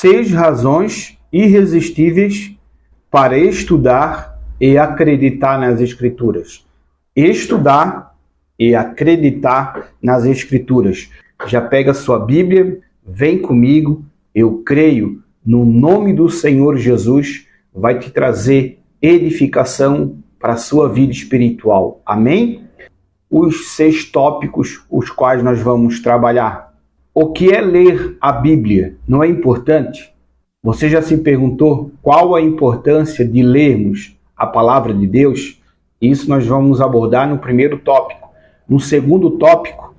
6 razões irresistíveis para estudar e acreditar nas Escrituras. Estudar e acreditar nas Escrituras. Já pega a sua Bíblia, vem comigo, eu creio no nome do Senhor Jesus, vai te trazer edificação para a sua vida espiritual. Amém? Os 6 tópicos os quais nós vamos trabalhar. O que é ler a Bíblia? Não é importante? Você já se perguntou qual a importância de lermos a palavra de Deus? Isso nós vamos abordar no primeiro tópico. No segundo tópico,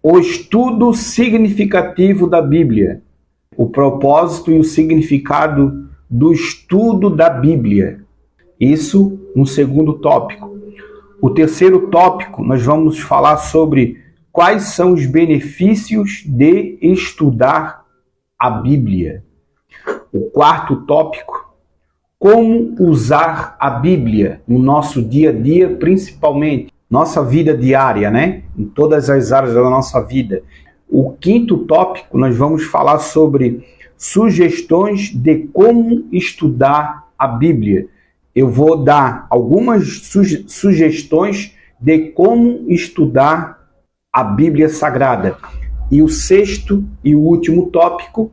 o estudo significativo da Bíblia. O propósito e o significado do estudo da Bíblia. Isso no segundo tópico. O terceiro tópico, nós vamos falar sobre quais são os benefícios de estudar a Bíblia. O quarto tópico, como usar a Bíblia no nosso dia a dia, principalmente nossa vida diária, né? Em todas as áreas da nossa vida. O quinto tópico, nós vamos falar sobre sugestões de como estudar a Bíblia. Eu vou dar algumas sugestões de como estudar a Bíblia Sagrada. E o sexto e o último tópico,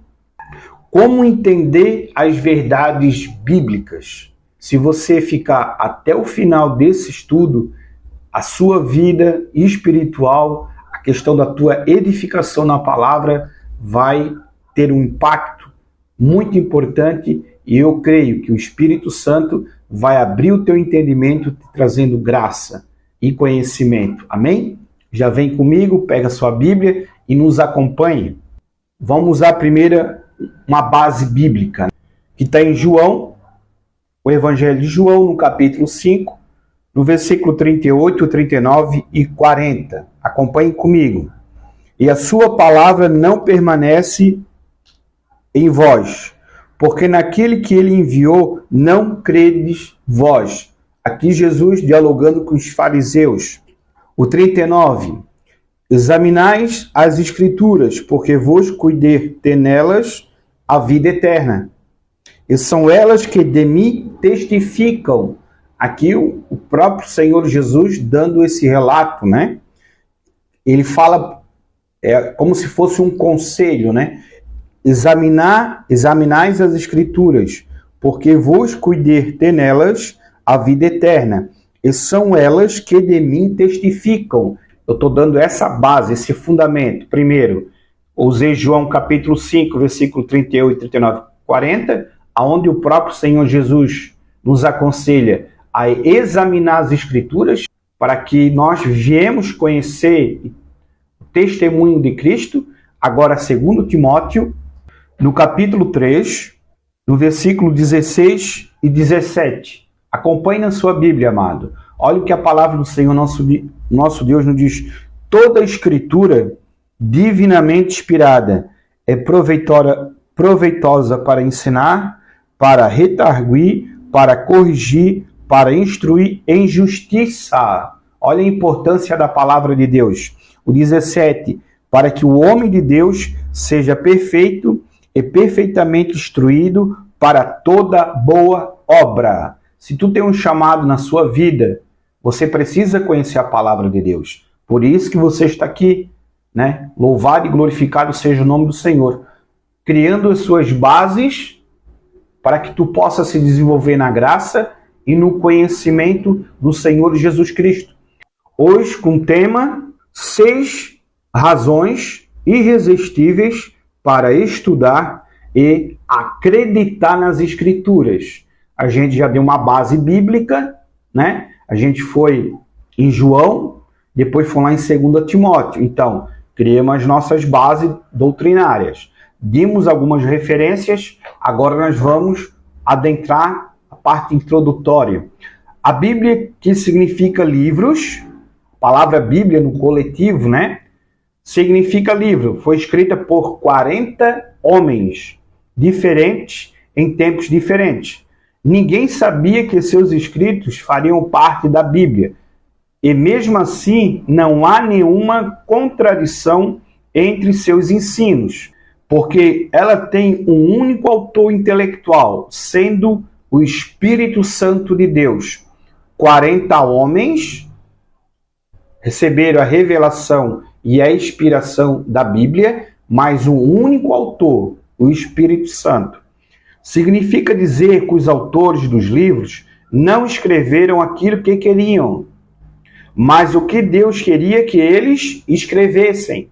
como entender as verdades bíblicas. Se você ficar até o final desse estudo, a sua vida espiritual, a questão da tua edificação na palavra vai ter um impacto muito importante e eu creio que o Espírito Santo vai abrir o teu entendimento, trazendo graça e conhecimento. Amém? Já vem comigo, pega a sua Bíblia e nos acompanhe. Vamos usar primeiro uma base bíblica, que está em João, o Evangelho de João, no capítulo 5, no versículo 38, 39 e 40. Acompanhe comigo. E a sua palavra não permanece em vós, porque naquele que ele enviou não credes vós. Aqui Jesus dialogando com os fariseus. O 39. Examinais as Escrituras, porque vos cuidei ter nelas a vida eterna. E são elas que de mim testificam. Aqui o próprio Senhor Jesus dando esse relato, né? Ele fala como se fosse um conselho, né? Examinais as Escrituras, porque vos cuidei ter nelas a vida eterna. E são elas que de mim testificam. Eu estou dando essa base, esse fundamento. Primeiro, usei João capítulo 5, versículo 38, 39, 40, onde o próprio Senhor Jesus nos aconselha a examinar as Escrituras para que nós viemos conhecer o testemunho de Cristo. Agora, segundo Timóteo, no capítulo 3, no versículo 16 e 17. Acompanhe na sua Bíblia, amado. Olha o que a palavra do Senhor, nosso Deus, nos diz. Toda a Escritura, divinamente inspirada, é proveitosa para ensinar, para redarguir, para corrigir, para instruir em justiça. Olha a importância da palavra de Deus. O 17. Para que o homem de Deus seja perfeito e perfeitamente instruído para toda boa obra. Se tu tem um chamado na sua vida, você precisa conhecer a palavra de Deus. Por isso que você está aqui, né? Louvado e glorificado seja o nome do Senhor. Criando as suas bases para que tu possa se desenvolver na graça e no conhecimento do Senhor Jesus Cristo. Hoje, com o tema 6 razões irresistíveis para estudar e acreditar nas Escrituras. A gente já deu uma base bíblica, né? A gente foi em João, depois foi lá em 2 Timóteo. Então, criamos as nossas bases doutrinárias. Dimos algumas referências, agora nós vamos adentrar a parte introdutória. A Bíblia, que significa livros, a palavra Bíblia no coletivo, né? Significa livro. Foi escrita por 40 homens diferentes em tempos diferentes. Ninguém sabia que seus escritos fariam parte da Bíblia. E mesmo assim, não há nenhuma contradição entre seus ensinos. porque ela tem um único autor intelectual, sendo o Espírito Santo de Deus. 40 homens receberam a revelação e a inspiração da Bíblia, mas um único autor, o Espírito Santo. Significa dizer que os autores dos livros não escreveram aquilo que queriam, mas o que Deus queria que eles escrevessem.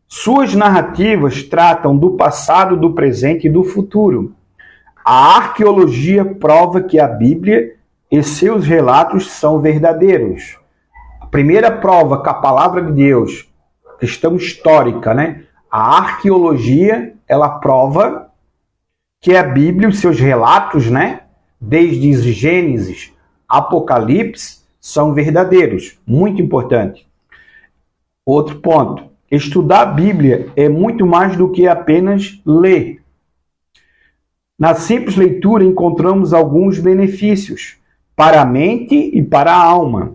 Suas narrativas tratam do passado, do presente e do futuro. A arqueologia prova que a Bíblia e seus relatos são verdadeiros. A primeira prova que a palavra de Deus, questão histórica, né? A arqueologia, ela prova que a Bíblia, os seus relatos, né? Desde Gênesis, Apocalipse, são verdadeiros. Muito importante. Outro ponto. Estudar a Bíblia é muito mais do que apenas ler. Na simples leitura encontramos alguns benefícios para a mente e para a alma.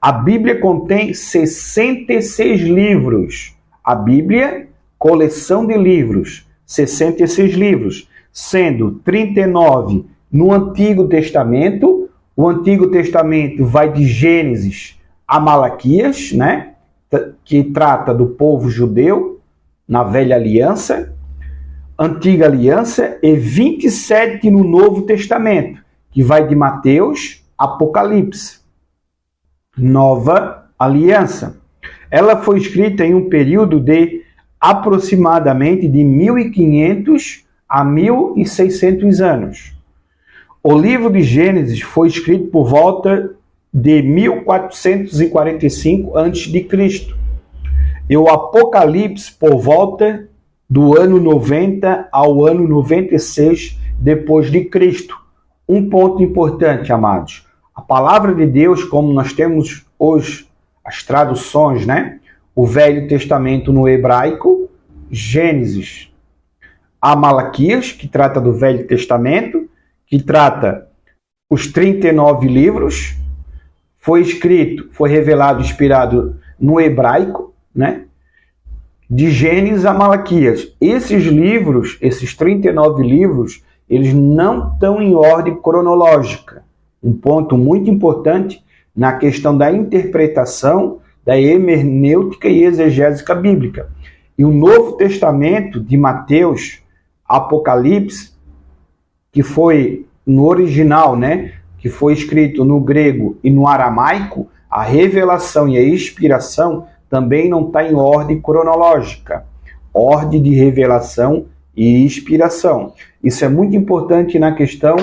A Bíblia contém 66 livros. A Bíblia, coleção de livros, 66 livros, sendo 39 no Antigo Testamento. O Antigo Testamento vai de Gênesis a Malaquias, né? Que trata do povo judeu na Velha Aliança, Antiga Aliança, e 27 no Novo Testamento, que vai de Mateus a Apocalipse, Nova Aliança. Ela foi escrita em um período de aproximadamente de 1500 a 1600 anos. O livro de Gênesis foi escrito por volta de 1445 a.C. e o Apocalipse por volta do ano 90 ao ano 96 depois de Cristo. Um ponto importante, amados. A palavra de Deus, como nós temos hoje as traduções, né? O Velho Testamento no hebraico, Gênesis a Malaquias, que trata do Velho Testamento, que trata os 39 livros, foi escrito, foi revelado, inspirado no hebraico, né? De Gênesis a Malaquias. Esses livros, esses 39 livros, eles não estão em ordem cronológica. Um ponto muito importante na questão da interpretação, da hermenêutica e exegésica bíblica. E o Novo Testamento de Mateus, Apocalipse, que foi no original, né? Que foi escrito no grego e no aramaico, a revelação e a inspiração também não está em ordem cronológica. Ordem de revelação e inspiração. Isso é muito importante na questão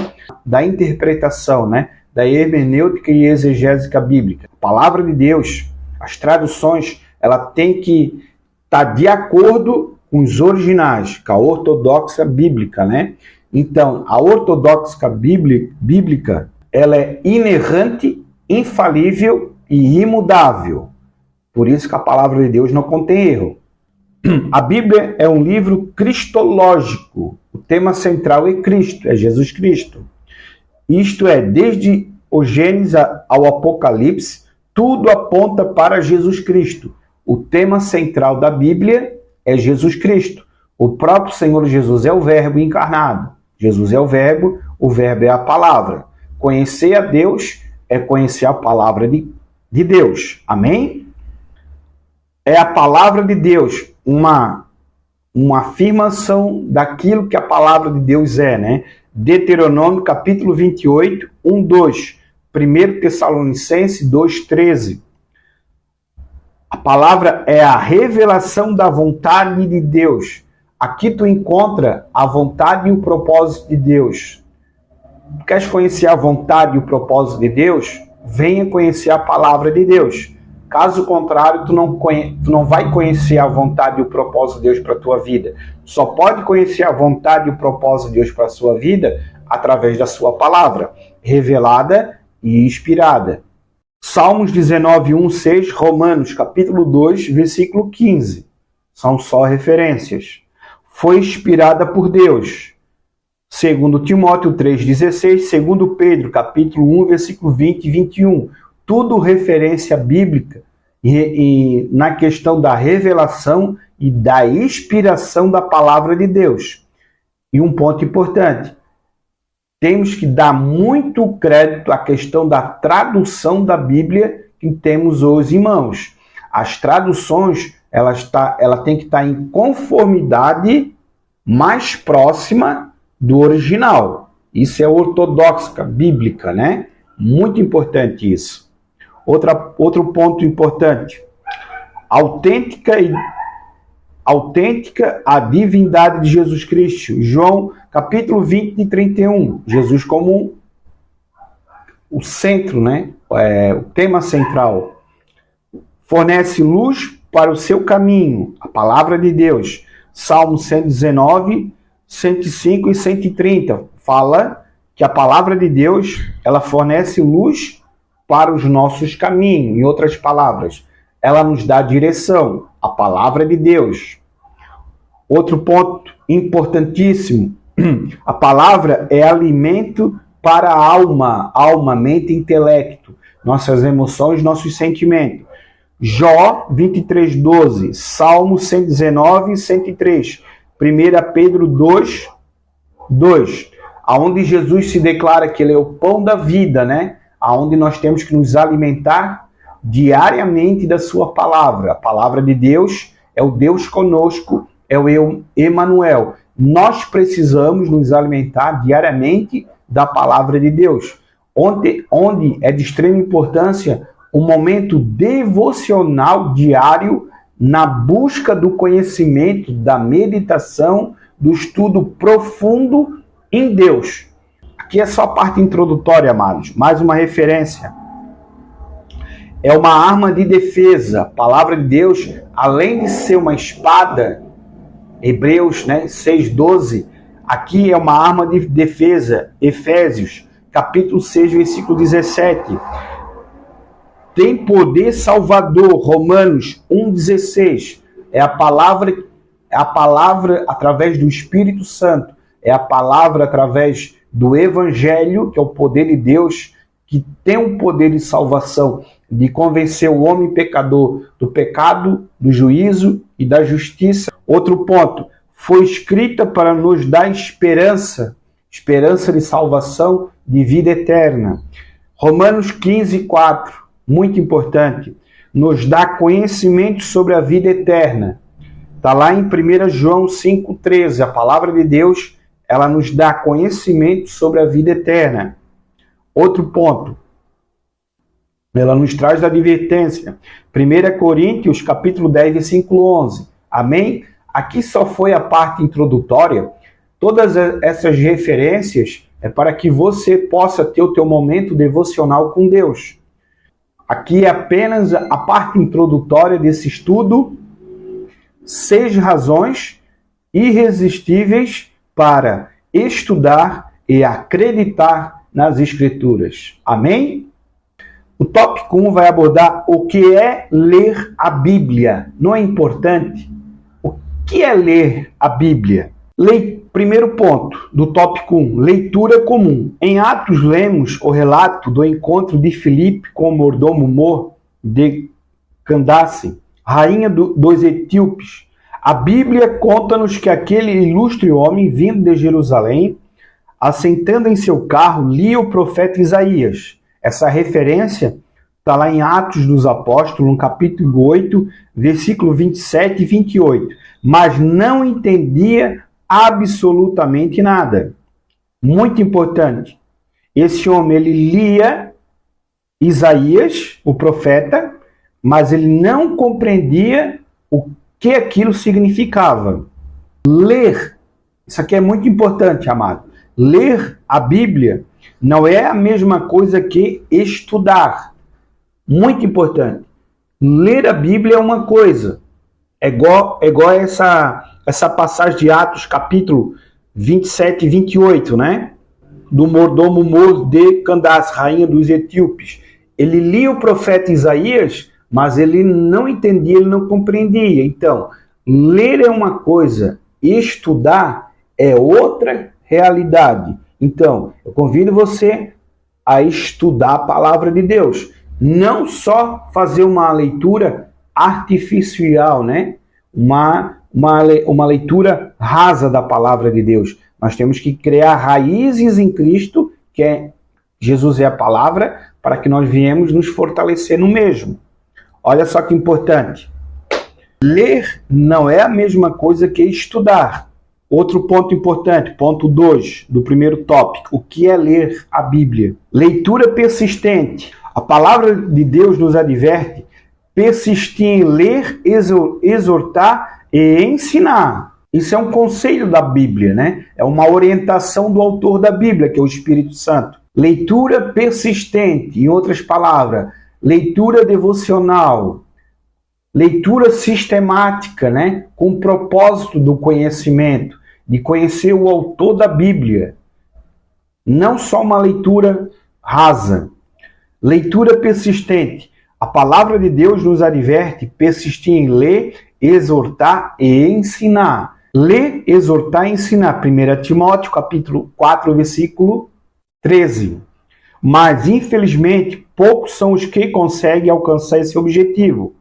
da interpretação, né? Da hermenêutica e exegésica bíblica. A palavra de Deus, as traduções, ela tem que estar de acordo com os originais, com a ortodoxa bíblica, né? Então, a ortodoxa bíblica, ela é inerrante, infalível e imutável. Por isso que a palavra de Deus não contém erro. A Bíblia é um livro cristológico. O tema central é Cristo, é Jesus Cristo. Isto é, desde o Gênesis ao Apocalipse, tudo aponta para Jesus Cristo. O tema central da Bíblia é Jesus Cristo. O próprio Senhor Jesus é o Verbo encarnado. Jesus é o Verbo é a palavra. Conhecer a Deus é conhecer a palavra de Deus. Amém? É a palavra de Deus, uma afirmação daquilo que a palavra de Deus é, né? Deuteronômio capítulo 28, 1, 2. 1 Tessalonicenses 2, 13. A palavra é a revelação da vontade de Deus. Aqui tu encontra a vontade e o propósito de Deus. Tu queres conhecer a vontade e o propósito de Deus? Venha conhecer a palavra de Deus. Caso contrário, tu não vai conhecer a vontade e o propósito de Deus para a tua vida. Só pode conhecer a vontade e o propósito de Deus para a sua vida através da sua palavra, revelada e inspirada. Salmos 19, 1, 6, Romanos capítulo 2, versículo 15. São só referências. Foi inspirada por Deus. Segundo Timóteo 3,16, segundo Pedro capítulo 1, versículo 20 e 21. Tudo referência bíblica e na questão da revelação e da inspiração da palavra de Deus. E um ponto importante, temos que dar muito crédito à questão da tradução da Bíblia que temos hoje em mãos. As traduções, ela tem que estar em conformidade mais próxima do original. Isso é ortodoxa, bíblica, né? Muito importante isso. Outro ponto importante. Autêntica a divindade de Jesus Cristo. João capítulo 20 e 31. Jesus como o centro, né? O tema central. Fornece luz para o seu caminho. A palavra de Deus. Salmo 119, 105 e 130. Fala que a palavra de Deus, ela fornece luz para os nossos caminhos. Em outras palavras, ela nos dá direção. A palavra de Deus. Outro ponto importantíssimo. A palavra é alimento para a alma, mente e intelecto. Nossas emoções, nossos sentimentos. Jó 23, 12. Salmo 119, 103. 1 Pedro 2, 2. Aonde Jesus se declara que ele é o pão da vida, né? Aonde nós temos que nos alimentar diariamente da sua palavra. A palavra de Deus é o Deus conosco, é o Emanuel. Nós precisamos nos alimentar diariamente da palavra de Deus. Onde é de extrema importância um momento devocional diário na busca do conhecimento, da meditação, do estudo profundo em Deus. Aqui é só a parte introdutória, amados. Mais uma referência. É uma arma de defesa. A palavra de Deus, além de ser uma espada, Hebreus 6,12, aqui é uma arma de defesa. Efésios, capítulo 6, versículo 17. Tem poder salvador. Romanos 1,16. É a palavra através do Espírito Santo. É a palavra através do Evangelho, que é o poder de Deus, que tem um poder de salvação, de convencer o homem pecador do pecado, do juízo e da justiça. Outro ponto, foi escrita para nos dar esperança de salvação, de vida eterna. Romanos 15, 4, muito importante, nos dá conhecimento sobre a vida eterna. Está lá em 1 João 5,13, a palavra de Deus, ela nos dá conhecimento sobre a vida eterna. Outro ponto, ela nos traz a advertência. 1 Coríntios, capítulo 10, versículo 11. Amém? Aqui só foi a parte introdutória. Todas essas referências é para que você possa ter o teu momento devocional com Deus. Aqui é apenas a parte introdutória desse estudo. 6 razões irresistíveis para estudar e acreditar nas Escrituras. Amém? O tópico 1 vai abordar o que é ler a Bíblia. Não é importante? O que é ler a Bíblia? Primeiro ponto do tópico 1, leitura comum. Em Atos lemos o relato do encontro de Filipe com o mordomo Mor de Candace, rainha dos etíopes. A Bíblia conta-nos que aquele ilustre homem, vindo de Jerusalém, assentando em seu carro, lia o profeta Isaías. Essa referência está lá em Atos dos Apóstolos, no capítulo 8, versículo 27 e 28. Mas não entendia absolutamente nada. Muito importante. Esse homem, ele lia Isaías, o profeta, mas ele não compreendia o que aquilo significava. Ler, isso aqui é muito importante, amado. Ler a Bíblia não é a mesma coisa que estudar. Muito importante. Ler a Bíblia é uma coisa. É igual essa passagem de Atos, capítulo 27 e 28, né? Do mordomo Mor de Candace, rainha dos etíopes. Ele lia o profeta Isaías, mas ele não entendia, ele não compreendia. Então, ler é uma coisa, estudar é outra realidade. Então, eu convido você a estudar a palavra de Deus. Não só fazer uma leitura artificial, né? uma leitura rasa da palavra de Deus. Nós temos que criar raízes em Cristo, Jesus é a palavra, para que nós viemos nos fortalecer no mesmo. Olha só que importante. Ler não é a mesma coisa que estudar. Outro ponto importante, ponto 2 do primeiro tópico. O que é ler a Bíblia? Leitura persistente. A palavra de Deus nos adverte: persistir em ler, exortar e ensinar. Isso é um conselho da Bíblia, né? É uma orientação do autor da Bíblia, que é o Espírito Santo. Leitura persistente, em outras palavras, leitura devocional, leitura sistemática, né? Com o propósito do conhecimento, de conhecer o autor da Bíblia. Não só uma leitura rasa. Leitura persistente. A palavra de Deus nos adverte: persistir em ler, exortar e ensinar. Ler, exortar e ensinar. 1 Timóteo, capítulo 4, versículo 13. Mas, infelizmente, poucos são os que conseguem alcançar esse objetivo.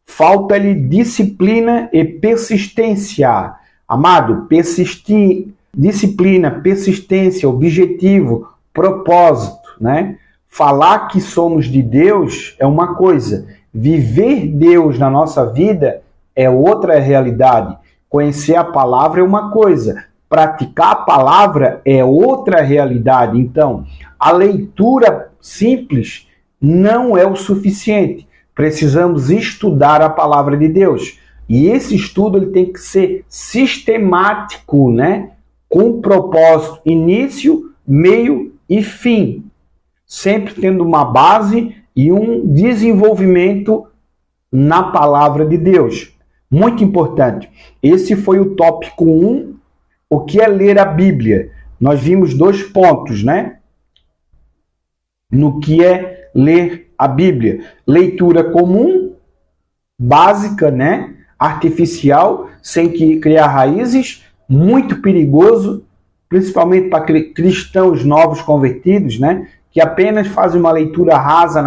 Falta-lhe disciplina e persistência. Amado, persistir, disciplina, persistência, objetivo, propósito, né? Falar que somos de Deus é uma coisa. Viver Deus na nossa vida é outra realidade. Conhecer a palavra é uma coisa. Praticar a palavra é outra realidade. Então, a leitura simples não é o suficiente. Precisamos estudar a palavra de Deus. E esse estudo ele tem que ser sistemático, né? Com propósito, início, meio e fim. Sempre tendo uma base e um desenvolvimento na palavra de Deus. Muito importante. Esse foi o tópico 1, o que é ler a Bíblia. Nós vimos 2 pontos, né? No que é ler a Bíblia. Leitura comum, básica, né? Artificial, sem que criar raízes, muito perigoso, principalmente para cristãos novos convertidos, né? Que apenas fazem uma leitura rasa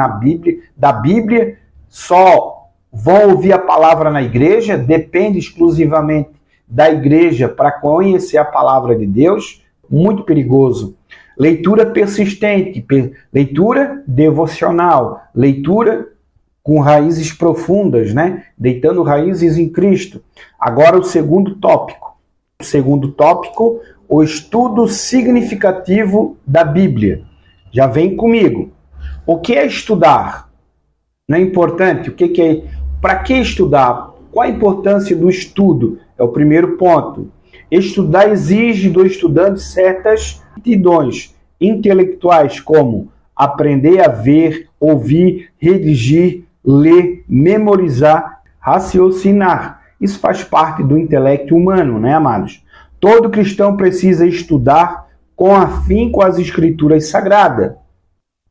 da Bíblia, só vão ouvir a palavra na igreja, depende exclusivamente da igreja para conhecer a palavra de Deus, muito perigoso. Leitura persistente, leitura devocional, leitura com raízes profundas, né? Deitando raízes em Cristo. Agora o segundo tópico. O segundo tópico, o estudo significativo da Bíblia. Já vem comigo. O que é estudar? Não é importante? Para que estudar? Qual a importância do estudo? É o primeiro ponto. Estudar exige do estudante certas aptidões intelectuais, como aprender a ver, ouvir, redigir, ler, memorizar, raciocinar. Isso faz parte do intelecto humano, né, amados? Todo cristão precisa estudar com afinco as escrituras sagradas.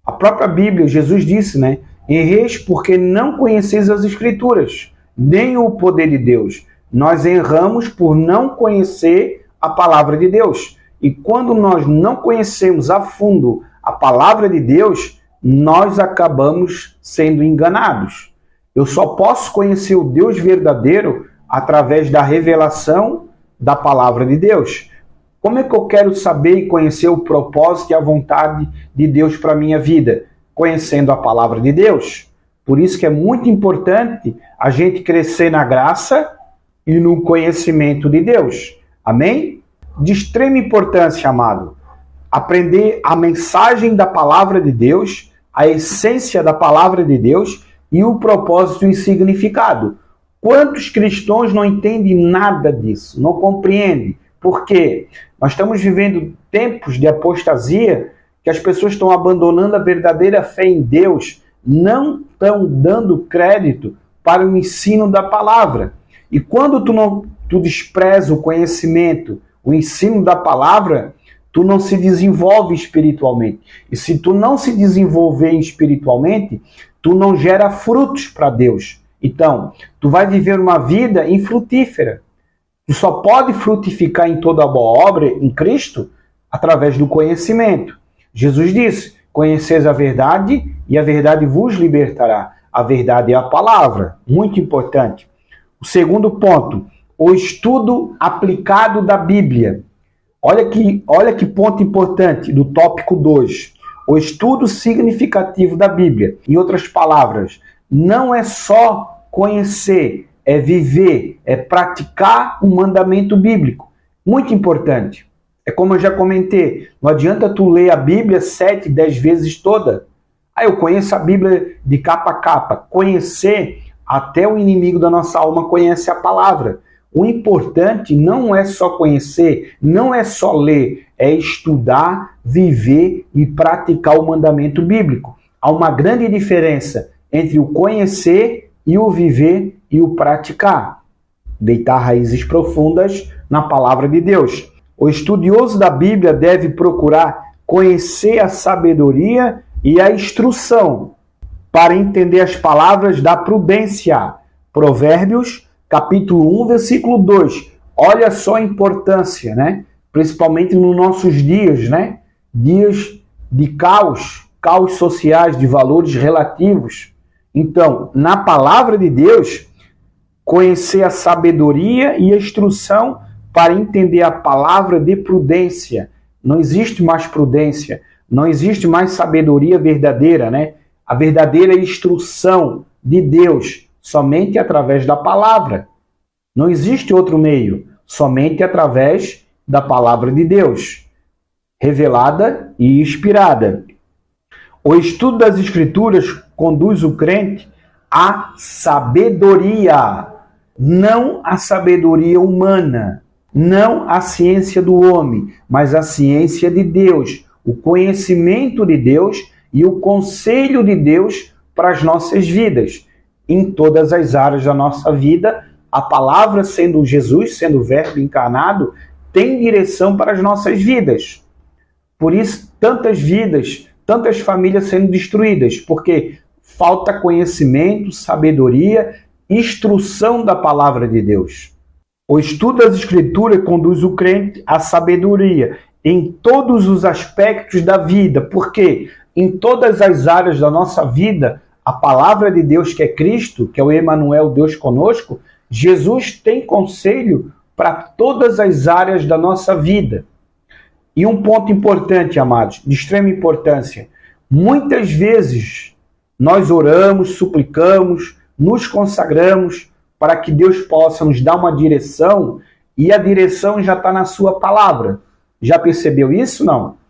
A própria Bíblia, Jesus disse, né? Erreis porque não conheceis as escrituras, nem o poder de Deus. Nós erramos por não conhecer a palavra de Deus. E quando nós não conhecemos a fundo a palavra de Deus, nós acabamos sendo enganados. Eu só posso conhecer o Deus verdadeiro através da revelação da palavra de Deus. Como é que eu quero saber e conhecer o propósito e a vontade de Deus para a minha vida? Conhecendo a palavra de Deus. Por isso que é muito importante a gente crescer na graça e no conhecimento de Deus. Amém? De extrema importância, amado, aprender a mensagem da palavra de Deus, a essência da palavra de Deus e o propósito e significado. Quantos cristãos não entendem nada disso, não compreendem? Por quê? Nós estamos vivendo tempos de apostasia, que as pessoas estão abandonando a verdadeira fé em Deus, não estão dando crédito para o ensino da palavra. E quando tu despreza o conhecimento, o ensino da palavra, tu não se desenvolve espiritualmente. E se tu não se desenvolver espiritualmente, tu não gera frutos para Deus. Então, tu vai viver uma vida infrutífera. Tu só pode frutificar em toda boa obra em Cristo através do conhecimento. Jesus disse: conheceis a verdade e a verdade vos libertará. A verdade é a palavra. Muito importante. O segundo ponto, o estudo aplicado da Bíblia. Olha que ponto importante do tópico 2. O estudo significativo da Bíblia. Em outras palavras, não é só conhecer, é viver, é praticar um mandamento bíblico. Muito importante. É como eu já comentei, não adianta tu ler a Bíblia 7, 10 vezes toda. Eu conheço a Bíblia de capa a capa. Conhecer, até o inimigo da nossa alma conhece a palavra. O importante não é só conhecer, não é só ler, é estudar, viver e praticar o mandamento bíblico. Há uma grande diferença entre o conhecer e o viver e o praticar. Deitar raízes profundas na palavra de Deus. O estudioso da Bíblia deve procurar conhecer a sabedoria e a instrução para entender as palavras da prudência. Provérbios, capítulo 1, versículo 2. Olha só a importância, né? Principalmente nos nossos dias, né? Dias de caos sociais, de valores relativos. Então, na palavra de Deus, conhecer a sabedoria e a instrução para entender a palavra de prudência. Não existe mais prudência, não existe mais sabedoria verdadeira, né? A verdadeira instrução de Deus, somente através da palavra. Não existe outro meio, somente através da palavra de Deus, revelada e inspirada. O estudo das Escrituras conduz o crente à sabedoria, não à sabedoria humana, não à ciência do homem, mas à ciência de Deus, o conhecimento de Deus e o conselho de Deus para as nossas vidas. Em todas as áreas da nossa vida, a palavra, sendo Jesus, sendo o Verbo encarnado, tem direção para as nossas vidas. Por isso, tantas vidas, tantas famílias sendo destruídas, porque falta conhecimento, sabedoria, instrução da palavra de Deus. O estudo das Escrituras conduz o crente à sabedoria em todos os aspectos da vida, porque em todas as áreas da nossa vida, a palavra de Deus, que é Cristo, que é o Emanuel, Deus conosco, Jesus tem conselho para todas as áreas da nossa vida. E um ponto importante, amados, de extrema importância. Muitas vezes nós oramos, suplicamos, nos consagramos para que Deus possa nos dar uma direção e a direção já está na sua palavra. Já percebeu isso? Não.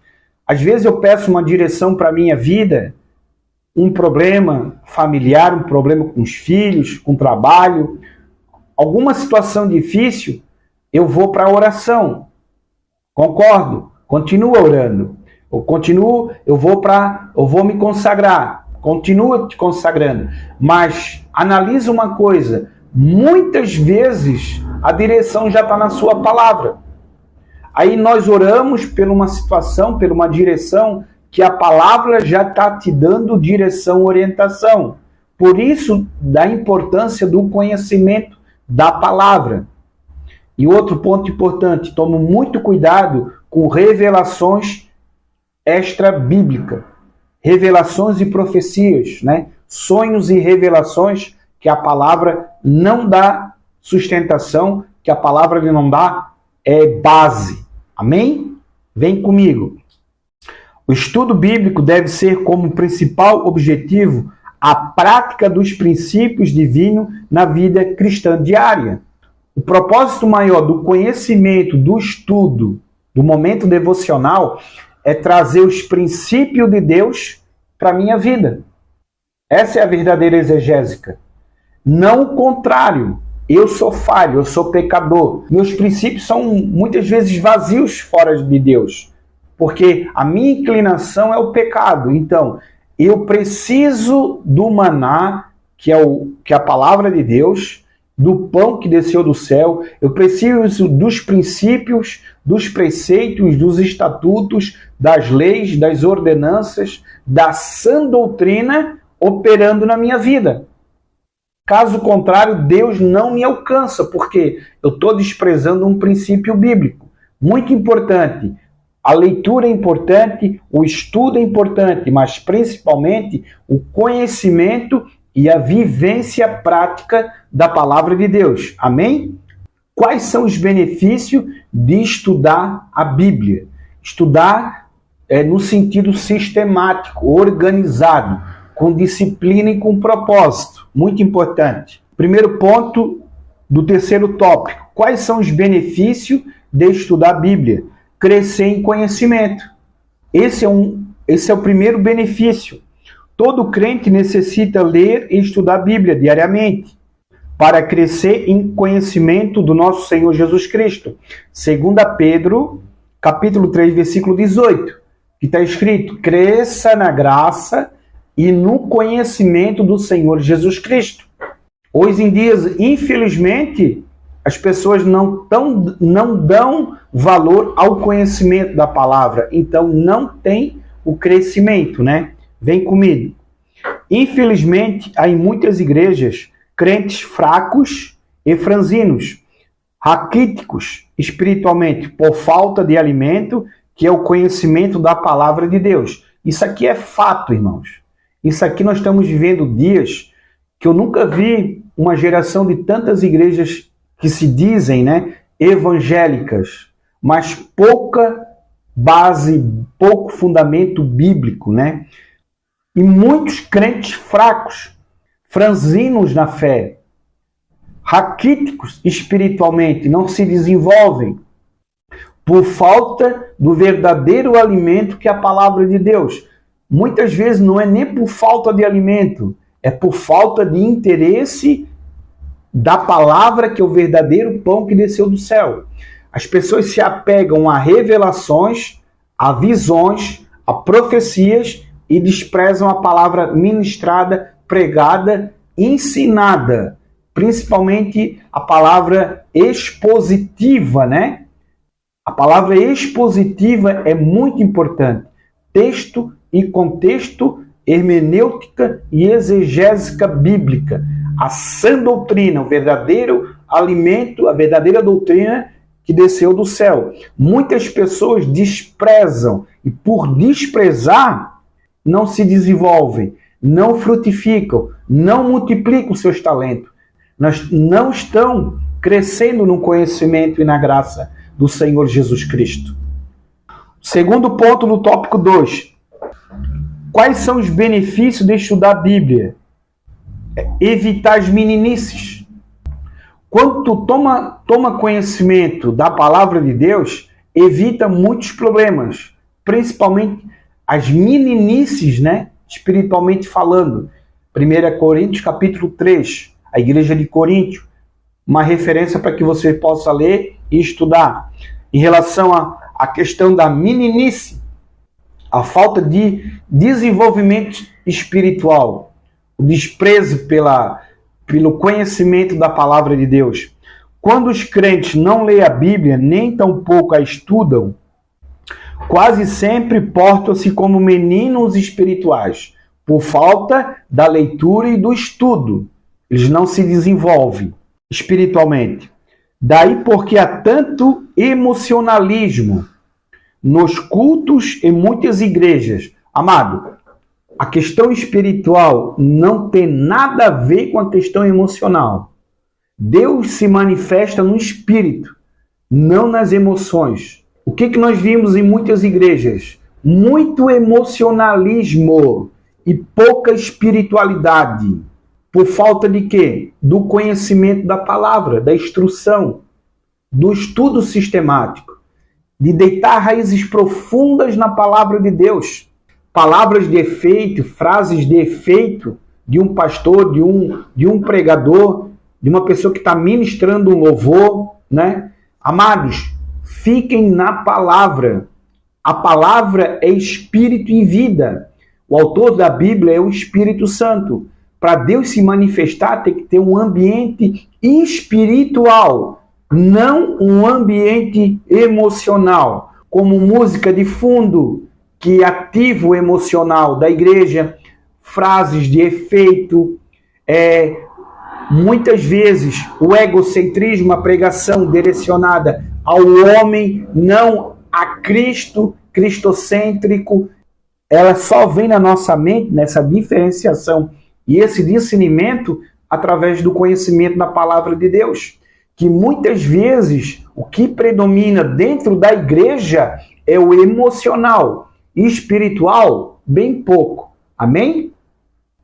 Às vezes eu peço uma direção para a minha vida, um problema familiar, um problema com os filhos, com o trabalho, alguma situação difícil, eu vou para a oração. Concordo? Continua orando. Eu vou me consagrar. Continua te consagrando. Mas analisa uma coisa. Muitas vezes a direção já está na sua palavra. Aí nós oramos por uma situação, por uma direção que a palavra já está te dando direção, orientação. Por isso, da importância do conhecimento da palavra. E outro ponto importante, tome muito cuidado com revelações extra-bíblicas. Revelações e profecias, né? Sonhos e revelações que a palavra não dá sustentação, que a palavra não dá base. Amém? Vem comigo. O estudo bíblico deve ser como principal objetivo a prática dos princípios divinos na vida cristã diária. O propósito maior do conhecimento, do estudo, do momento devocional, é trazer os princípios de Deus para a minha vida. Essa é a verdadeira exegésica. Não o contrário. Eu sou falho, eu sou pecador. Meus princípios são muitas vezes vazios fora de Deus. Porque a minha inclinação é o pecado. Então, eu preciso do maná, que é a palavra de Deus, do pão que desceu do céu. Eu preciso dos princípios, dos preceitos, dos estatutos, das leis, das ordenanças, da sã doutrina operando na minha vida. Caso contrário, Deus não me alcança, porque eu estou desprezando um princípio bíblico. Muito importante. A leitura é importante, o estudo é importante, mas principalmente o conhecimento e a vivência prática da palavra de Deus. Amém? Quais são os benefícios de estudar a Bíblia? Estudar no sentido sistemático, organizado, com disciplina e com propósito. Muito importante. Primeiro ponto do terceiro tópico. Quais são os benefícios de estudar a Bíblia? Crescer em conhecimento. Esse é o primeiro benefício. Todo crente necessita ler e estudar a Bíblia diariamente para crescer em conhecimento do nosso Senhor Jesus Cristo. 2 Pedro, capítulo 3, versículo 18, que está escrito: cresça na graça e no conhecimento do Senhor Jesus Cristo. Hoje em dia, infelizmente, as pessoas não dão valor ao conhecimento da palavra, então não tem o crescimento, né? Vem comigo. Infelizmente, há em muitas igrejas crentes fracos e franzinos, raquíticos espiritualmente, por falta de alimento, que é o conhecimento da palavra de Deus. Isso aqui é fato, irmãos. Isso aqui nós estamos vivendo dias que eu nunca vi uma geração de tantas igrejas que se dizem, né, evangélicas, mas pouca base, pouco fundamento bíblico, né? E muitos crentes fracos, franzinos na fé, raquíticos espiritualmente, não se desenvolvem por falta do verdadeiro alimento que é a palavra de Deus. Muitas vezes não é nem por falta de alimento, é por falta de interesse da palavra, que é o verdadeiro pão que desceu do céu. As pessoas se apegam a revelações, a visões, a profecias e desprezam a palavra ministrada, pregada, ensinada, principalmente a palavra expositiva, né? A palavra expositiva é muito importante. Texto e contexto, hermenêutica e exegésica bíblica. A sã doutrina, o verdadeiro alimento, a verdadeira doutrina que desceu do céu. Muitas pessoas desprezam e por desprezar não se desenvolvem, não frutificam, não multiplicam seus talentos. Não estão crescendo no conhecimento e na graça do Senhor Jesus Cristo. Segundo ponto no tópico 2. Quais são os benefícios de estudar a Bíblia? Evitar as meninices. Quando tu toma conhecimento da palavra de Deus, evita muitos problemas, principalmente as meninices, né? Espiritualmente falando. 1 Coríntios capítulo 3, a igreja de Coríntio, uma referência para que você possa ler e estudar. Em relação à questão da meninice, a falta de desenvolvimento espiritual, o desprezo pelo conhecimento da palavra de Deus. Quando os crentes não leem a Bíblia, nem tampouco a estudam, quase sempre portam-se como meninos espirituais, por falta da leitura e do estudo. Eles não se desenvolvem espiritualmente. Daí porque há tanto emocionalismo nos cultos em muitas igrejas. Amado, a questão espiritual não tem nada a ver com a questão emocional. Deus se manifesta no espírito, não nas emoções. O que nós vimos em muitas igrejas? Muito emocionalismo e pouca espiritualidade. Por falta de quê? Do conhecimento da palavra, da instrução, do estudo sistemático, de deitar raízes profundas na palavra de Deus. Palavras de efeito, frases de efeito de um pastor, de um pregador, de uma pessoa que está ministrando um louvor, né? Amados, fiquem na palavra. A palavra é espírito e vida. O autor da Bíblia é o Espírito Santo. Para Deus se manifestar, tem que ter um ambiente espiritual, não um ambiente emocional, como música de fundo que ativa o emocional da igreja, frases de efeito, muitas vezes o egocentrismo, a pregação direcionada ao homem, não a Cristo, cristocêntrico, ela só vem na nossa mente, nessa diferenciação E esse discernimento através do conhecimento da palavra de Deus. Que muitas vezes o que predomina dentro da igreja é o emocional e espiritual, bem pouco. Amém?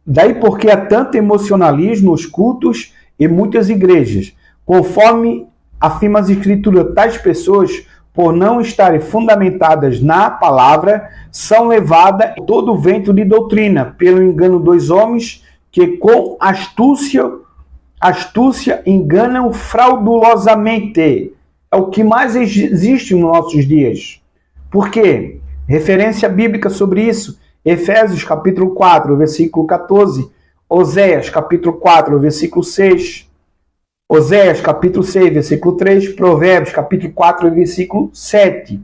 Daí porque há tanto emocionalismo nos cultos e muitas igrejas. Conforme afirma as Escrituras, tais pessoas, por não estarem fundamentadas na palavra, são levadas a todo vento de doutrina, pelo engano dos homens, que com astúcia enganam fraudulosamente. É o que mais existe nos nossos dias. Por quê? Referência bíblica sobre isso. Efésios capítulo 4, versículo 14. Oséias capítulo 4, versículo 6. Oséias capítulo 6, versículo 3. Provérbios capítulo 4, versículo 7.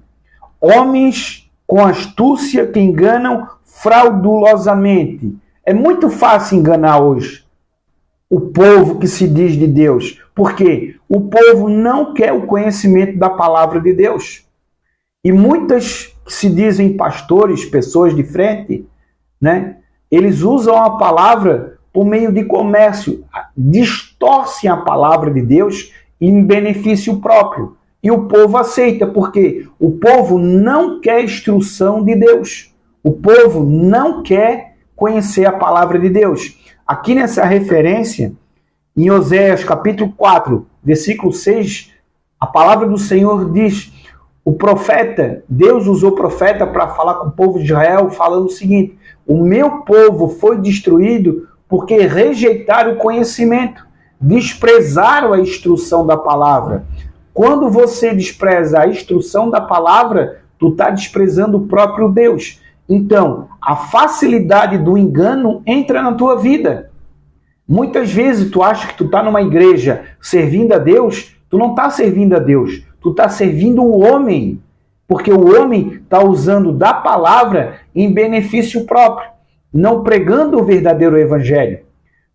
Homens com astúcia que enganam fraudulosamente. É muito fácil enganar hoje o povo que se diz de Deus. Por quê? O povo não quer o conhecimento da palavra de Deus. E muitas que se dizem pastores, pessoas de frente, né? Eles usam a palavra por meio de comércio, distorcem a palavra de Deus em benefício próprio. E o povo aceita, porque o povo não quer instrução de Deus. O povo não quer conhecer a palavra de Deus. Aqui nessa referência, em Oséias capítulo 4, versículo 6, a palavra do Senhor diz, o profeta, Deus usou o profeta para falar com o povo de Israel, falando o seguinte, o meu povo foi destruído porque rejeitaram o conhecimento, desprezaram a instrução da palavra. Quando você despreza a instrução da palavra, tu está desprezando o próprio Deus. Então, a facilidade do engano entra na tua vida. Muitas vezes tu acha que tu está numa igreja servindo a Deus, tu não está servindo a Deus, tu está servindo o homem, porque o homem está usando da palavra em benefício próprio, não pregando o verdadeiro evangelho.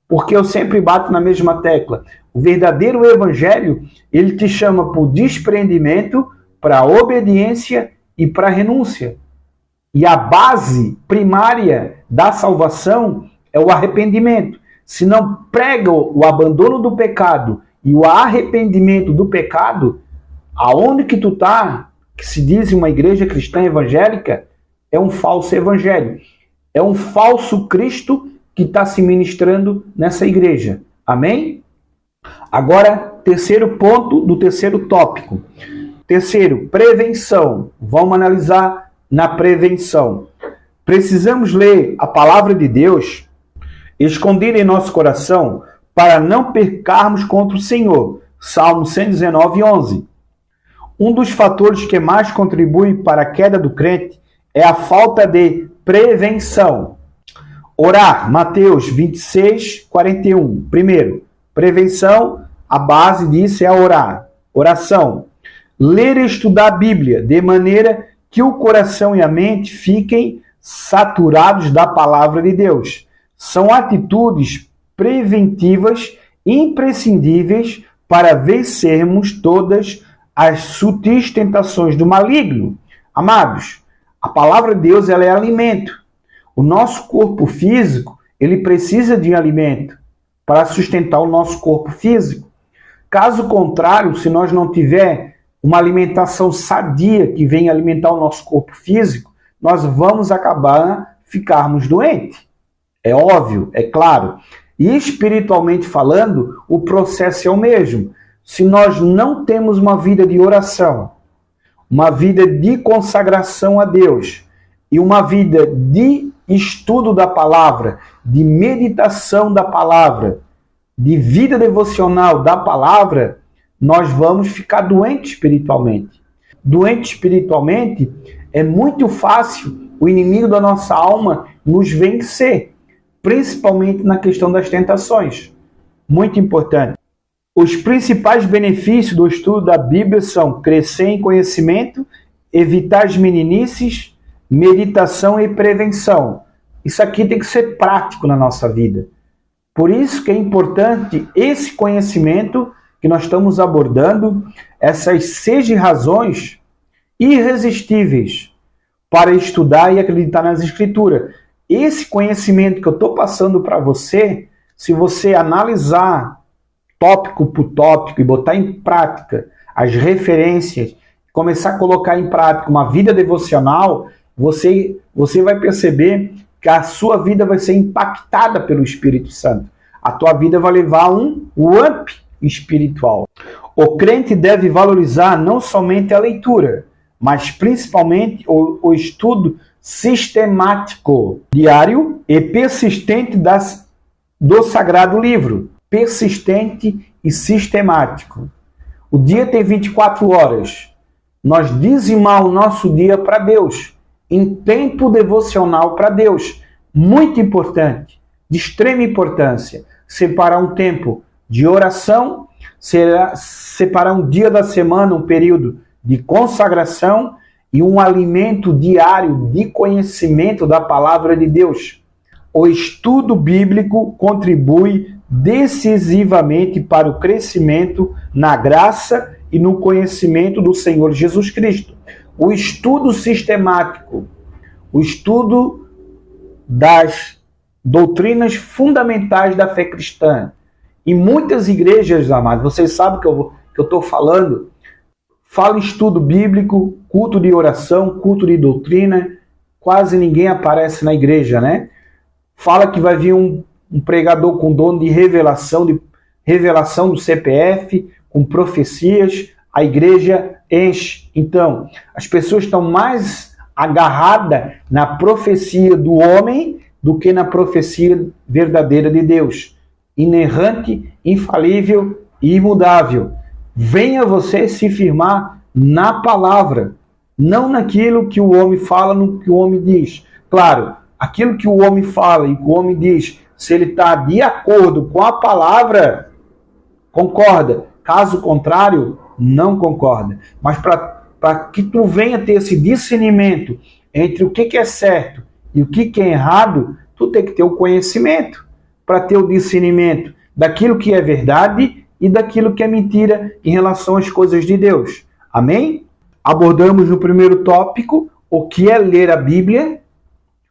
Porque eu sempre bato na mesma tecla. O verdadeiro evangelho, ele te chama por despreendimento, para obediência e para renúncia. E a base primária da salvação é o arrependimento. Se não prega o abandono do pecado e o arrependimento do pecado, aonde que tu está, que se diz uma igreja cristã evangélica, é um falso evangelho. É um falso Cristo que está se ministrando nessa igreja. Amém? Agora, terceiro ponto do terceiro tópico. Terceiro, prevenção. Vamos analisar na prevenção. Precisamos ler a palavra de Deus escondida em nosso coração para não pecarmos contra o Senhor. Salmo 119, 11. Um dos fatores que mais contribui para a queda do crente é a falta de prevenção. Orar, Mateus 26, 41. Primeiro, prevenção, a base disso é orar. Oração. Ler e estudar a Bíblia, de maneira que o coração e a mente fiquem saturados da palavra de Deus. São atitudes preventivas imprescindíveis para vencermos todas as sutis tentações do maligno. Amados, a palavra de Deus ela é alimento. O nosso corpo físico, ele precisa de alimento para sustentar o nosso corpo físico. Caso contrário, se nós não tiver uma alimentação sadia que venha alimentar o nosso corpo físico, nós vamos acabar ficarmos doentes. É óbvio, é claro. E espiritualmente falando, o processo é o mesmo. Se nós não temos uma vida de oração, uma vida de consagração a Deus e uma vida de estudo da palavra, de meditação da palavra, de vida devocional da palavra, nós vamos ficar doentes espiritualmente. Doente espiritualmente é muito fácil o inimigo da nossa alma nos vencer, principalmente na questão das tentações. Muito importante. Os principais benefícios do estudo da Bíblia são crescer em conhecimento, evitar as meninices, meditação e prevenção. Isso aqui tem que ser prático na nossa vida. Por isso que é importante esse conhecimento que nós estamos abordando, essas 6 razões irresistíveis para estudar e acreditar nas Escrituras. esse conhecimento que eu estou passando para você, se você analisar tópico por tópico e botar em prática as referências, começar a colocar em prática uma vida devocional, você vai perceber que a sua vida vai ser impactada pelo Espírito Santo. A tua vida vai levar um up espiritual. O crente deve valorizar não somente a leitura, mas principalmente o estudo sistemático, diário e persistente do Sagrado Livro. Persistente e sistemático. O dia tem 24 horas. Nós dizimar o nosso dia para Deus, em tempo devocional para Deus. Muito importante, de extrema importância. Separar um tempo de oração, separar um dia da semana, um período de consagração e um alimento diário de conhecimento da palavra de Deus. O estudo bíblico contribui decisivamente para o crescimento na graça e no conhecimento do Senhor Jesus Cristo. O estudo sistemático, o estudo das doutrinas fundamentais da fé cristã. Em muitas igrejas, amados, vocês sabem que eu estou falando, fala em estudo bíblico, culto de oração, culto de doutrina, quase ninguém aparece na igreja, né? Fala que vai vir um pregador com dono de revelação do CPF, com profecias, a igreja enche. Então, as pessoas estão mais agarradas na profecia do homem do que na profecia verdadeira de Deus. Inerrante, infalível e imutável. Venha você se firmar na palavra, não naquilo que o homem fala, no que o homem diz. Claro, aquilo que o homem fala e que o homem diz, se ele está de acordo com a palavra, concorda. Caso contrário, não concorda. Mas para que tu venha ter esse discernimento entre o que é certo e o que é errado, tu tem que ter o conhecimento para ter o discernimento daquilo que é verdade e daquilo que é mentira em relação às coisas de Deus. Amém? Abordamos no primeiro tópico o que é ler a Bíblia.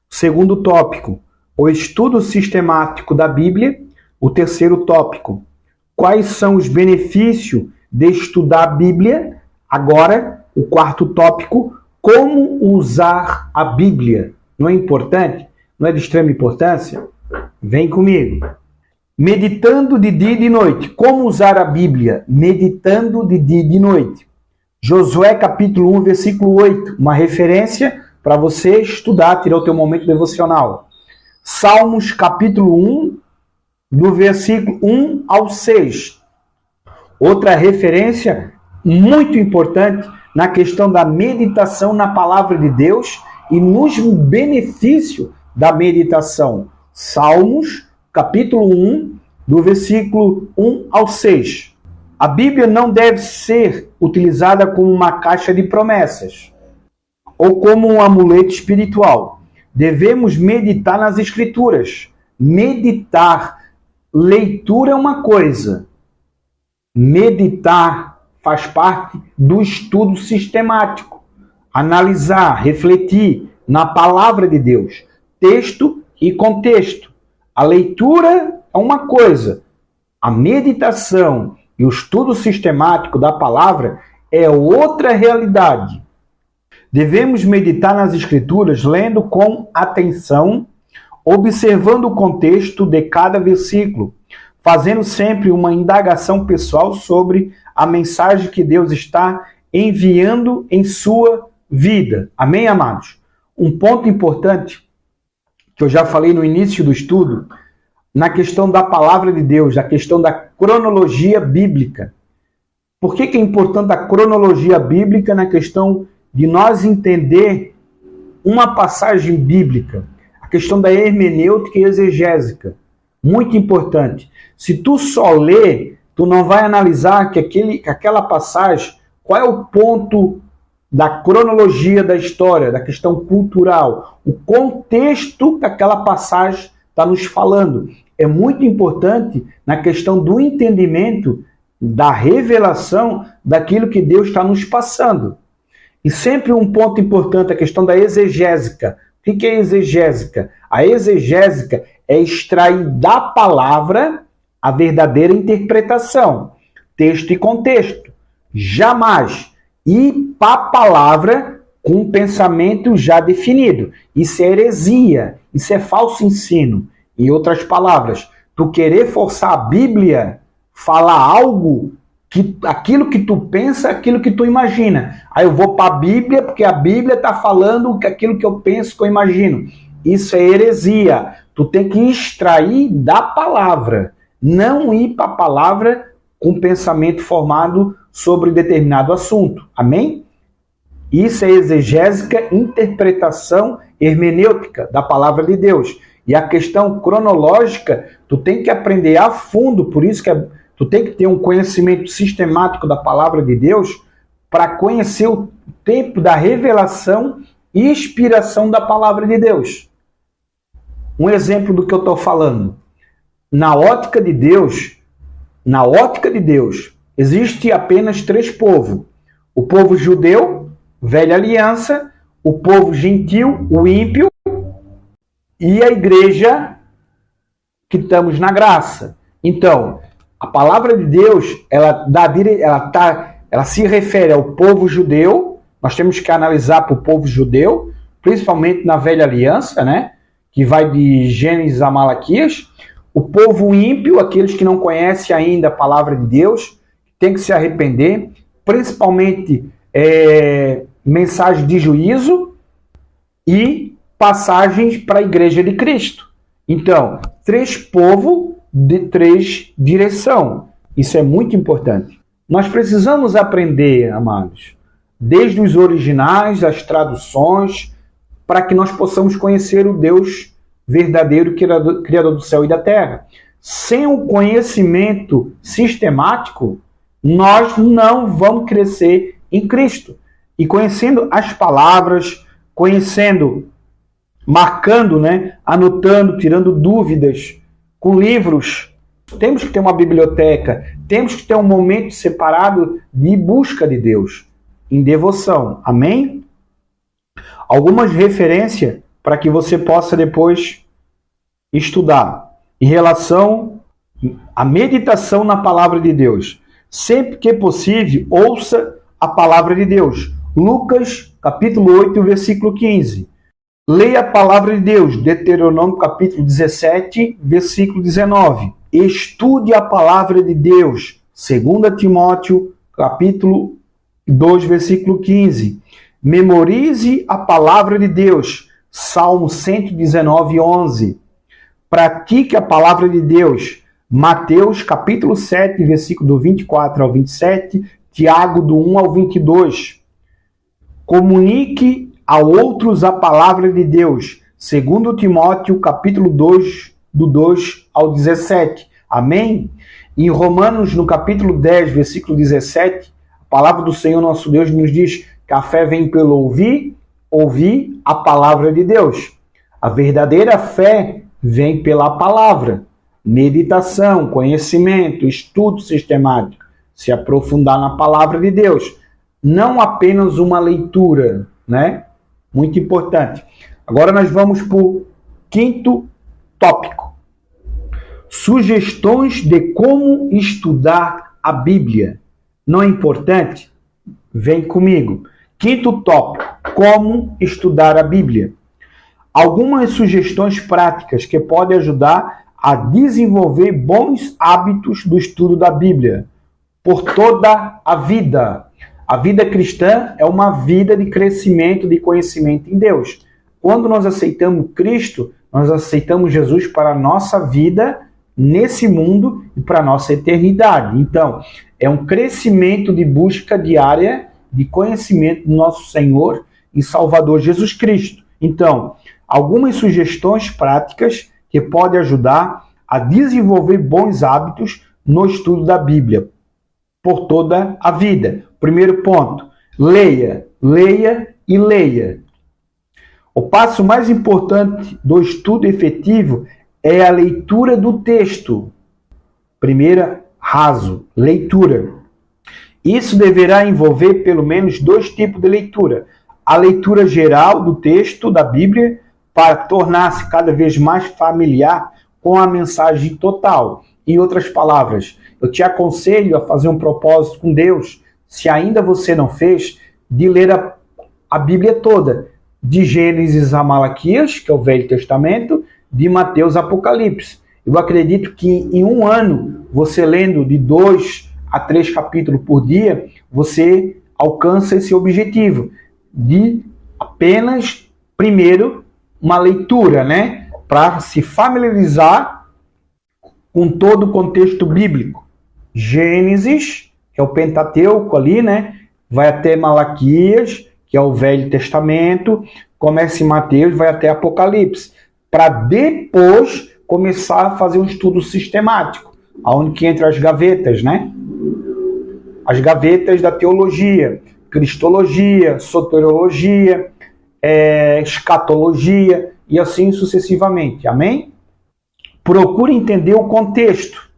Segundo tópico, o estudo sistemático da Bíblia. O terceiro tópico, quais são os benefícios de estudar a Bíblia. Agora, o quarto tópico, como usar a Bíblia. Não é importante? Não é de extrema importância? Vem comigo. Meditando de dia e de noite. Como usar a Bíblia? Meditando de dia e de noite. Josué capítulo 1, versículo 8. Uma referência para você estudar, tirar o teu momento devocional. Salmos capítulo 1, do versículo 1 ao 6. Outra referência muito importante na questão da meditação na palavra de Deus e nos benefícios da meditação. Salmos capítulo 1, do versículo 1 ao 6. A Bíblia não deve ser utilizada como uma caixa de promessas ou como um amuleto espiritual. Devemos meditar nas Escrituras. Meditar. Leitura é uma coisa. Meditar faz parte do estudo sistemático. Analisar, refletir na palavra de Deus. Texto e contexto. A leitura é uma coisa. A meditação e o estudo sistemático da palavra é outra realidade. Devemos meditar nas Escrituras lendo com atenção, observando o contexto de cada versículo, fazendo sempre uma indagação pessoal sobre a mensagem que Deus está enviando em sua vida. Amém, amados? Um ponto importante que eu já falei no início do estudo, na questão da palavra de Deus, na questão da cronologia bíblica. Por que é importante a cronologia bíblica na questão de nós entender uma passagem bíblica? A questão da hermenêutica e exegésica. Muito importante. Se tu só lê, tu não vai analisar que aquela passagem, qual é o ponto da cronologia da história, da questão cultural, o contexto que aquela passagem está nos falando. É muito importante na questão do entendimento, da revelação daquilo que Deus está nos passando. E sempre um ponto importante, a questão da exegésica. O O que é exegésica? A exegésica é extrair da palavra a verdadeira interpretação, texto e contexto. Jamais ir para a palavra com um pensamento já definido. Isso é heresia, isso é falso ensino. Em outras palavras, tu querer forçar a Bíblia, falar algo, aquilo que tu pensa, aquilo que tu imagina. Aí eu vou para a Bíblia, porque a Bíblia está falando aquilo que eu penso, que eu imagino. Isso é heresia. Tu tem que extrair da palavra, não ir para a palavra com pensamento formado sobre determinado assunto. Amém? Isso é exegésica, interpretação hermenêutica da palavra de Deus. E a questão cronológica, tu tem que aprender a fundo, por isso que tu tem que ter um conhecimento sistemático da palavra de Deus para conhecer o tempo da revelação e inspiração da palavra de Deus. Um exemplo do que eu estou falando. Na ótica de Deus, existe apenas 3 povos. O povo judeu, velha aliança, o povo gentil, o ímpio, e a igreja que estamos na graça. Então, a palavra de Deus, ela se refere ao povo judeu. Nós temos que analisar para o povo judeu, principalmente na velha aliança, né? Que vai de Gênesis a Malaquias. O povo ímpio, aqueles que não conhecem ainda a palavra de Deus, tem que se arrepender, principalmente mensagem de juízo e passagens para a igreja de Cristo. Então, 3 povos de 3 direção. Isso é muito importante. Nós precisamos aprender, amados, desde os originais, as traduções, para que nós possamos conhecer o Deus verdadeiro, Criador do céu e da terra. Sem o conhecimento sistemático, nós não vamos crescer em Cristo. E conhecendo as palavras, marcando, né, anotando, tirando dúvidas, com livros. Temos que ter uma biblioteca, temos que ter um momento separado de busca de Deus, em devoção. Amém? Algumas referências para que você possa depois estudar em relação à meditação na palavra de Deus. Sempre que possível, ouça a palavra de Deus. Lucas, capítulo 8, versículo 15. Leia a palavra de Deus, Deuteronômio capítulo 17, versículo 19. Estude a palavra de Deus, 2 Timóteo capítulo 2, versículo 15. Memorize a palavra de Deus, Salmo 119, 11. Pratique a palavra de Deus, Mateus capítulo 7, versículo do 24 ao 27, Tiago do 1 ao 22. Comunique a outros a palavra de Deus, 2 Timóteo, capítulo 2, do 2 ao 17. Amém? Em Romanos, no capítulo 10, versículo 17, a palavra do Senhor nosso Deus nos diz que a fé vem pelo ouvir a palavra de Deus. A verdadeira fé vem pela palavra. Meditação, conhecimento, estudo sistemático, se aprofundar na palavra de Deus. Não apenas uma leitura, né? Muito importante. Agora nós vamos para o 5º tópico. Sugestões de como estudar a Bíblia. Não é importante? Vem comigo. 5º tópico. Como estudar a Bíblia. Algumas sugestões práticas que podem ajudar a desenvolver bons hábitos do estudo da Bíblia por toda a vida. A vida cristã é uma vida de crescimento, de conhecimento em Deus. Quando nós aceitamos Cristo, nós aceitamos Jesus para a nossa vida nesse mundo e para a nossa eternidade. Então, é um crescimento de busca diária de conhecimento do nosso Senhor e Salvador Jesus Cristo. Então, algumas sugestões práticas que podem ajudar a desenvolver bons hábitos no estudo da Bíblia por toda a vida. Primeiro ponto, leia, leia e leia. O passo mais importante do estudo efetivo é a leitura do texto. Primeira, raso, leitura. Isso deverá envolver pelo menos 2 tipos de leitura. A leitura geral do texto da Bíblia, para tornar-se cada vez mais familiar com a mensagem total. Em outras palavras, eu te aconselho a fazer um propósito com Deus, se ainda você não fez, de ler a Bíblia toda, de Gênesis a Malaquias, que é o Velho Testamento, de Mateus a Apocalipse. Eu acredito que em um ano, você lendo de 2 a 3 capítulos por dia, você alcança esse objetivo de apenas, primeiro, uma leitura, né? Para se familiarizar com todo o contexto bíblico. Gênesis, que é o Pentateuco ali, né? Vai até Malaquias, que é o Velho Testamento, começa em Mateus, vai até Apocalipse, para depois começar a fazer um estudo sistemático, aonde que entra as gavetas, né? As gavetas da teologia, cristologia, soteriologia, escatologia e assim sucessivamente. Amém? Procure entender o contexto.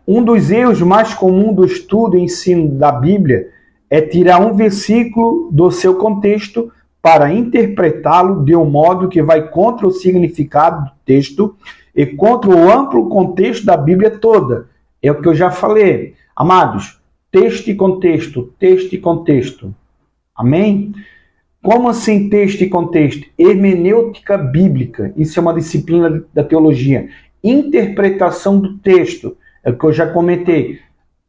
Um dos erros mais comuns do estudo e ensino da Bíblia é tirar um versículo do seu contexto para interpretá-lo de um modo que vai contra o significado do texto e contra o amplo contexto da Bíblia toda. É o que eu já falei. Amados, texto e contexto, texto e contexto. Amém? Como assim texto e contexto? Hermenêutica bíblica. Isso é uma disciplina da teologia. Interpretação do texto. É o que eu já comentei.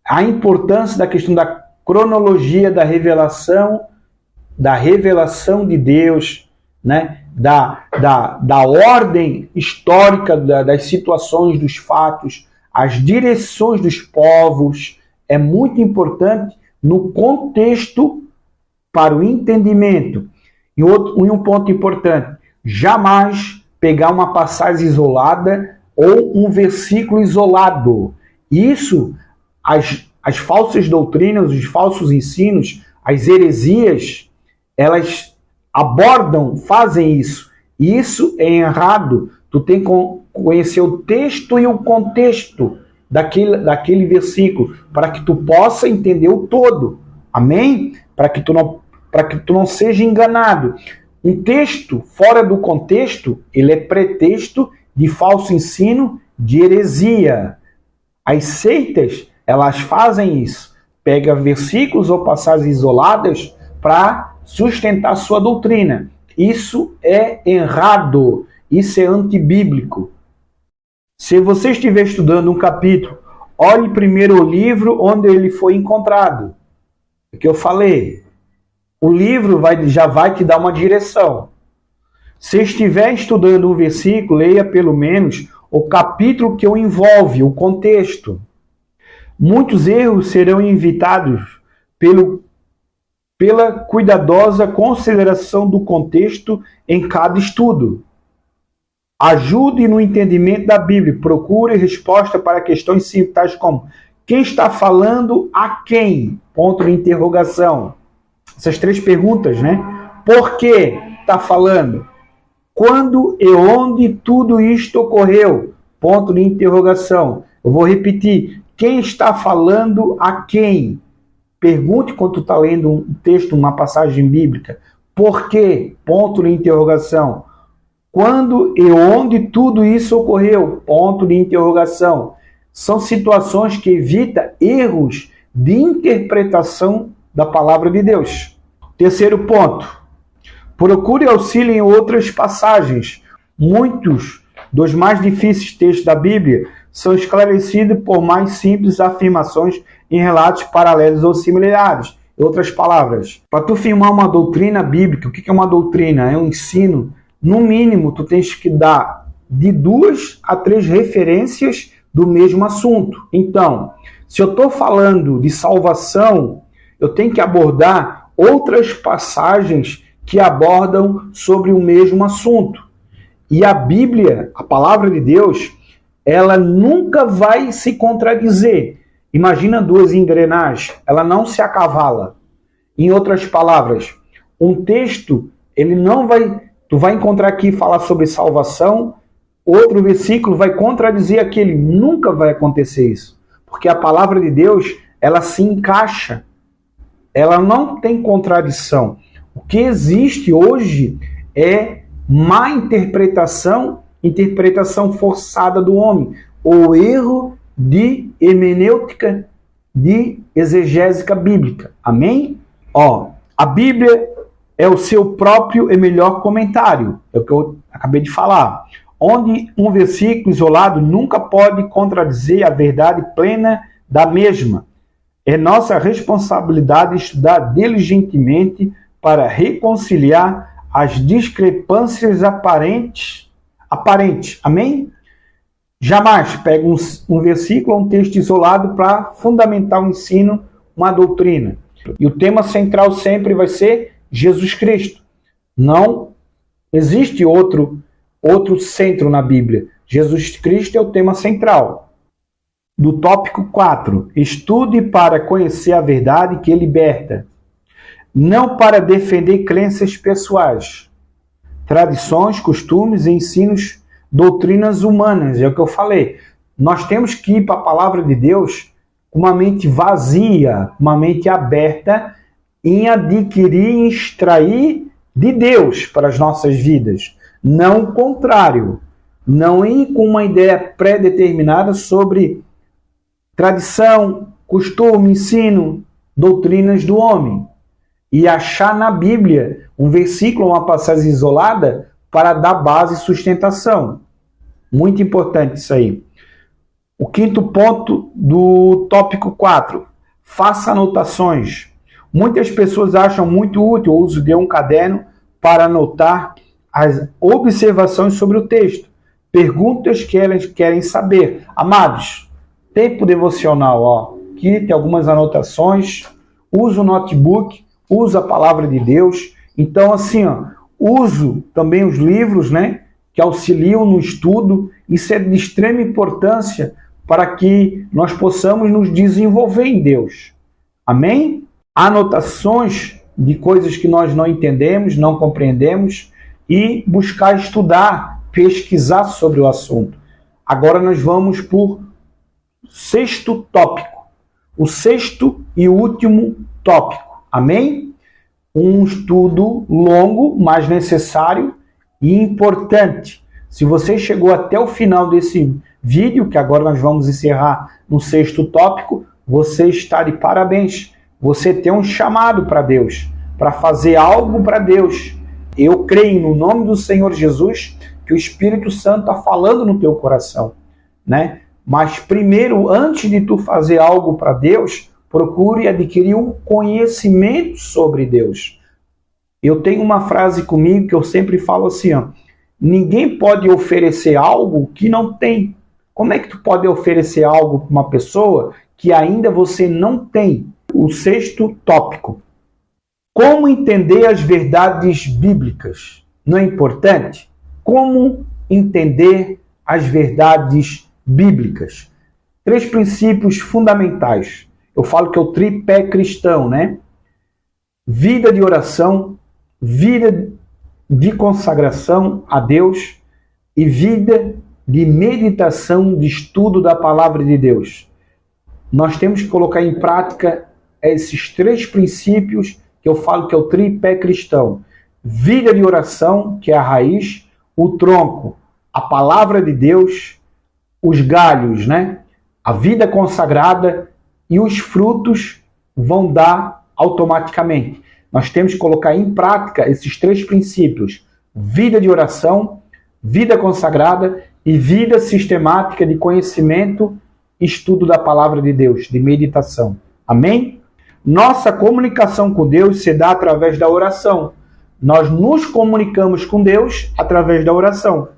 A importância da questão da cronologia da revelação de Deus, né? da ordem histórica das situações, dos fatos, as direções dos povos. É muito importante no contexto para o entendimento. E um ponto importante, jamais pegar uma passagem isolada ou um versículo isolado. Isso, as falsas doutrinas, os falsos ensinos, as heresias, elas abordam, fazem isso. E isso é errado. Tu tem que conhecer o texto e o contexto daquele versículo, para que tu possa entender o todo. Amém? Para que tu não seja enganado. Um texto fora do contexto, ele é pretexto de falso ensino, de heresia. As seitas, elas fazem isso. Pega versículos ou passagens isoladas para sustentar sua doutrina. Isso é errado. Isso é antibíblico. Se você estiver estudando um capítulo, olhe primeiro o livro onde ele foi encontrado. O que eu falei. O livro já vai te dar uma direção. Se estiver estudando um versículo, leia pelo menos o capítulo que o envolve, o contexto. Muitos erros serão evitados pela cuidadosa consideração do contexto em cada estudo. Ajude no entendimento da Bíblia. Procure resposta para questões simples, tais como: quem está falando a quem? Ponto de interrogação. Essas 3 perguntas, né? Por que está falando? Quando e onde tudo isto ocorreu? Ponto de interrogação. Eu vou repetir. Quem está falando a quem? Pergunte quando tu está lendo um texto, uma passagem bíblica. Por quê? Ponto de interrogação. Quando e onde tudo isso ocorreu? Ponto de interrogação. São situações que evitam erros de interpretação da palavra de Deus. Terceiro ponto. Procure auxílio em outras passagens. Muitos dos mais difíceis textos da Bíblia são esclarecidos por mais simples afirmações em relatos paralelos ou similares. Em outras palavras, para tu firmar uma doutrina bíblica, o que é uma doutrina? É um ensino. No mínimo, tu tens que dar de 2 a 3 referências do mesmo assunto. Então, se eu estou falando de salvação, eu tenho que abordar outras passagens que abordam sobre o mesmo assunto. E a Bíblia, a palavra de Deus, ela nunca vai se contradizer. Imagina 2 engrenagens, ela não se acavala. Em outras palavras, um texto, ele não vai... Tu vai encontrar aqui falar sobre salvação, outro versículo vai contradizer aquele. Nunca vai acontecer isso. Porque a palavra de Deus, ela se encaixa. Ela não tem contradição. O que existe hoje é má interpretação, interpretação forçada do homem, ou erro de hermenêutica, de exegésica bíblica. Amém? A Bíblia é o seu próprio e melhor comentário, é o que eu acabei de falar, onde um versículo isolado nunca pode contradizer a verdade plena da mesma. É nossa responsabilidade estudar diligentemente para reconciliar as discrepâncias aparentes. Amém? Jamais pega um versículo ou um texto isolado para fundamentar um ensino, uma doutrina. E o tema central sempre vai ser Jesus Cristo. Não existe outro centro na Bíblia. Jesus Cristo é o tema central. Do tópico 4. Estude para conhecer a verdade que liberta. Não para defender crenças pessoais, tradições, costumes, ensinos, doutrinas humanas. É o que eu falei. Nós temos que ir para a palavra de Deus com uma mente vazia, uma mente aberta em adquirir e extrair de Deus para as nossas vidas. Não o contrário. Não ir com uma ideia pré-determinada sobre tradição, costume, ensino, doutrinas do homem. E achar na Bíblia um versículo, uma passagem isolada para dar base e sustentação. Muito importante isso aí. O quinto ponto do tópico 4. Faça anotações. Muitas pessoas acham muito útil o uso de um caderno para anotar as observações sobre o texto. Perguntas que elas querem saber. Amados, tempo devocional, aqui tem algumas anotações. Usa o notebook, usa a palavra de Deus. Então, assim, uso também os livros, que auxiliam no estudo. Isso é de extrema importância para que nós possamos nos desenvolver em Deus. Amém? Anotações de coisas que nós não entendemos, não compreendemos e buscar estudar, pesquisar sobre o assunto. Agora nós vamos por sexto tópico. O sexto e último tópico. Amém? Um estudo longo, mas necessário e importante. Se você chegou até o final desse vídeo, que agora nós vamos encerrar no sexto tópico, você está de parabéns. Você tem um chamado para Deus, para fazer algo para Deus. Eu creio no nome do Senhor Jesus que o Espírito Santo está falando no teu coração, Mas primeiro, antes de tu fazer algo para Deus, procure adquirir um conhecimento sobre Deus. Eu tenho uma frase comigo que eu sempre falo assim, ninguém pode oferecer algo que não tem. Como é que tu pode oferecer algo para uma pessoa que ainda você não tem? O sexto tópico. Como entender as verdades bíblicas? Não é importante? Como entender as verdades bíblicas? 3 princípios fundamentais. Eu falo que é o tripé cristão, Vida de oração, vida de consagração a Deus e vida de meditação, de estudo da palavra de Deus. Nós temos que colocar em prática esses 3 princípios que eu falo que é o tripé cristão. Vida de oração, que é a raiz, o tronco, a palavra de Deus, os galhos, A vida consagrada e os frutos vão dar automaticamente. Nós temos que colocar em prática esses 3 princípios. Vida de oração, vida consagrada e vida sistemática de conhecimento, estudo da palavra de Deus, de meditação. Amém? Nossa comunicação com Deus se dá através da oração. Nós nos comunicamos com Deus através da oração.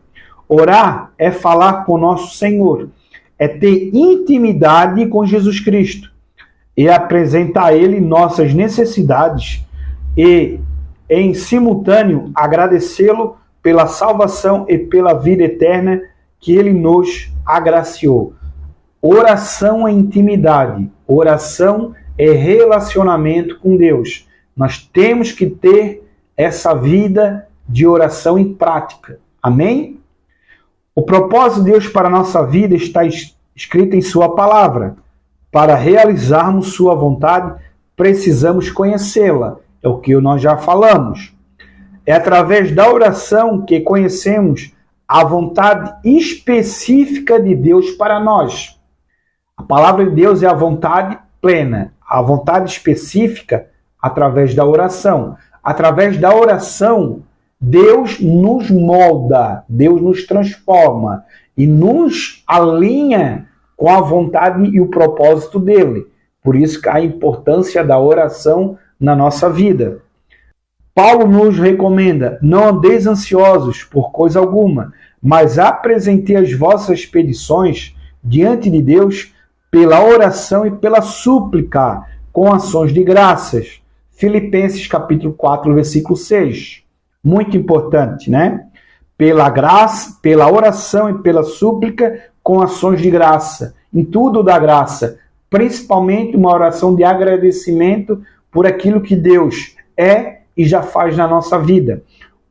Orar é falar com o nosso Senhor, é ter intimidade com Jesus Cristo e apresentar a Ele nossas necessidades e, em simultâneo, agradecê-lo pela salvação e pela vida eterna que Ele nos agraciou. Oração é intimidade, oração é relacionamento com Deus. Nós temos que ter essa vida de oração em prática. Amém? O propósito de Deus para a nossa vida está escrito em sua palavra. Para realizarmos sua vontade, precisamos conhecê-la. É o que nós já falamos. É através da oração que conhecemos a vontade específica de Deus para nós. A palavra de Deus é a vontade plena, a vontade específica através da oração. Através da oração, Deus nos molda, Deus nos transforma e nos alinha com a vontade e o propósito dele. Por isso que a importância da oração na nossa vida. Paulo nos recomenda: não andeis ansiosos por coisa alguma, mas apresentei as vossas petições diante de Deus pela oração e pela súplica, com ações de graças. Filipenses capítulo 4, versículo 6. Muito importante, né? Pela graça, pela oração e pela súplica, com ações de graça. Em tudo dá graça, principalmente uma oração de agradecimento por aquilo que Deus é e já faz na nossa vida.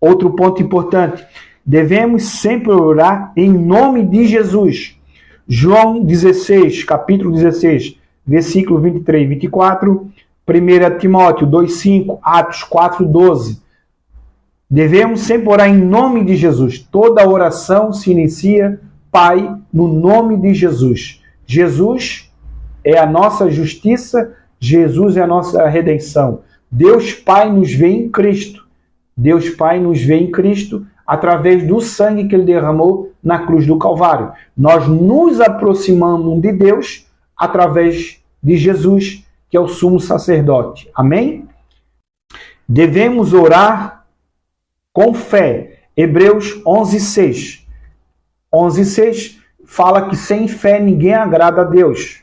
Outro ponto importante: devemos sempre orar em nome de Jesus. João 16, capítulo 16, versículo 23 e 24, 1 Timóteo 2,5, Atos 4,12. Devemos sempre orar em nome de Jesus. Toda oração se inicia, Pai, no nome de Jesus. Jesus é a nossa justiça, Jesus é a nossa redenção. Deus Pai nos vê em Cristo. Deus Pai nos vê em Cristo através do sangue que Ele derramou na cruz do Calvário. Nós nos aproximamos de Deus através de Jesus, que é o sumo sacerdote. Amém? Devemos orar com fé. Hebreus 11:6. 11:6 fala que sem fé ninguém agrada a Deus.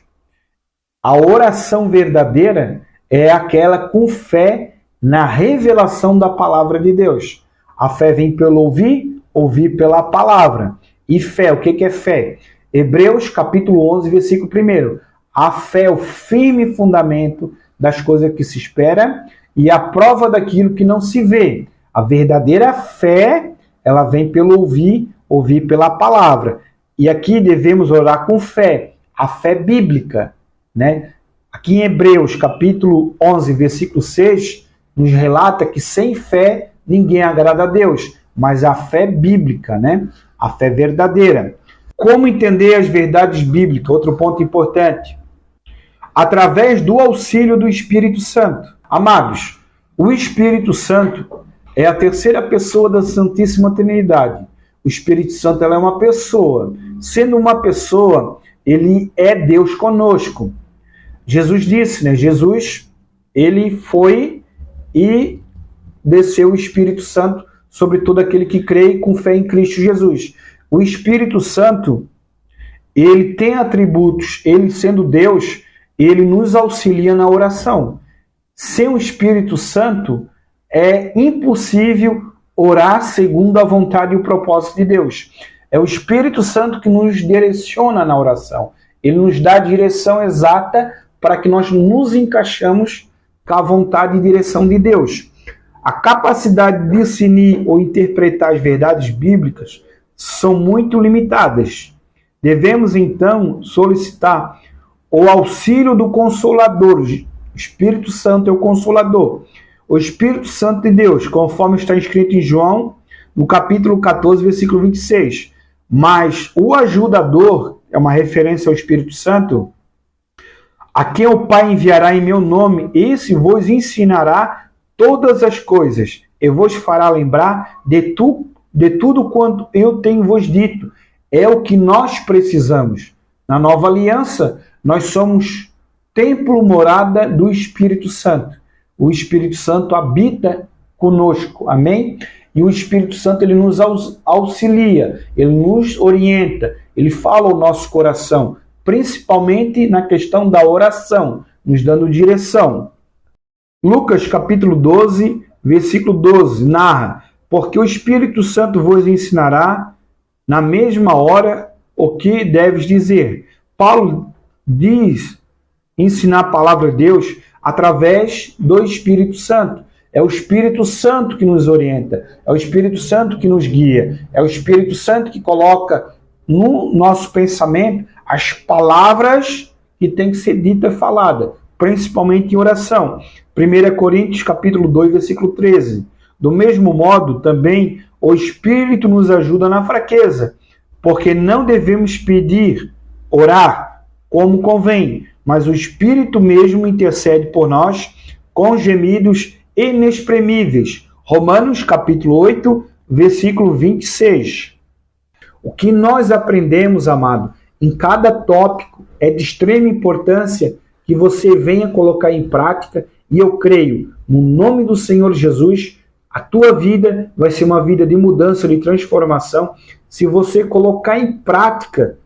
A oração verdadeira é aquela com fé na revelação da palavra de Deus. A fé vem pelo ouvir, ouvir pela palavra. E fé, o que é fé? Hebreus capítulo 11, versículo 1. A fé é o firme fundamento das coisas que se espera e a prova daquilo que não se vê. A verdadeira fé, ela vem pelo ouvir, ouvir pela palavra. E aqui devemos orar com fé, a fé bíblica, né? Aqui em Hebreus capítulo 11, versículo 6, nos relata que sem fé ninguém agrada a Deus, mas a fé bíblica, né? A fé verdadeira. Como entender as verdades bíblicas? Outro ponto importante. Através do auxílio do Espírito Santo. Amados, o Espírito Santo é a terceira pessoa da Santíssima Trindade. O Espírito Santo ela é uma pessoa. Sendo uma pessoa, ele é Deus conosco. Jesus disse, né? Jesus, ele foi e desceu o Espírito Santo sobre todo aquele que crê com fé em Cristo Jesus. O Espírito Santo, ele tem atributos, ele sendo Deus, ele nos auxilia na oração. Sem o Espírito Santo, é impossível orar segundo a vontade e o propósito de Deus. É o Espírito Santo que nos direciona na oração. Ele nos dá a direção exata para que nós nos encaixamos com a vontade e direção de Deus. A capacidade de discernir ou interpretar as verdades bíblicas são muito limitadas. Devemos, então, solicitar o auxílio do Consolador. O Espírito Santo é o Consolador. O Espírito Santo de Deus, conforme está escrito em João, no capítulo 14, versículo 26. Mas o ajudador, é uma referência ao Espírito Santo, a quem o Pai enviará em meu nome, esse vos ensinará todas as coisas, e vos fará lembrar de tudo quanto eu tenho vos dito. É o que nós precisamos. Na nova aliança, nós somos templo, morada do Espírito Santo. O Espírito Santo habita conosco, amém? E o Espírito Santo ele nos auxilia, ele nos orienta, ele fala ao nosso coração, principalmente na questão da oração, nos dando direção. Lucas capítulo 12, versículo 12, narra: porque o Espírito Santo vos ensinará na mesma hora o que deves dizer. Paulo diz ensinar a palavra de Deus através do Espírito Santo. É o Espírito Santo que nos orienta, é o Espírito Santo que nos guia, é o Espírito Santo que coloca no nosso pensamento as palavras que têm que ser dita e falada, principalmente em oração. 1 Coríntios capítulo 2, versículo 13. Do mesmo modo, também o Espírito nos ajuda na fraqueza, porque não devemos pedir, orar, como convém, mas o Espírito mesmo intercede por nós com gemidos inexprimíveis. Romanos capítulo 8, versículo 26. O que nós aprendemos, amado, em cada tópico é de extrema importância que você venha colocar em prática, e eu creio, no nome do Senhor Jesus, a tua vida vai ser uma vida de mudança, de transformação, se você colocar em prática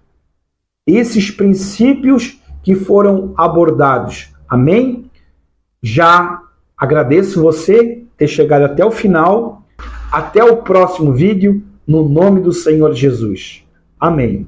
esses princípios que foram abordados. Amém? Já agradeço você ter chegado até o final. Até o próximo vídeo, no nome do Senhor Jesus. Amém.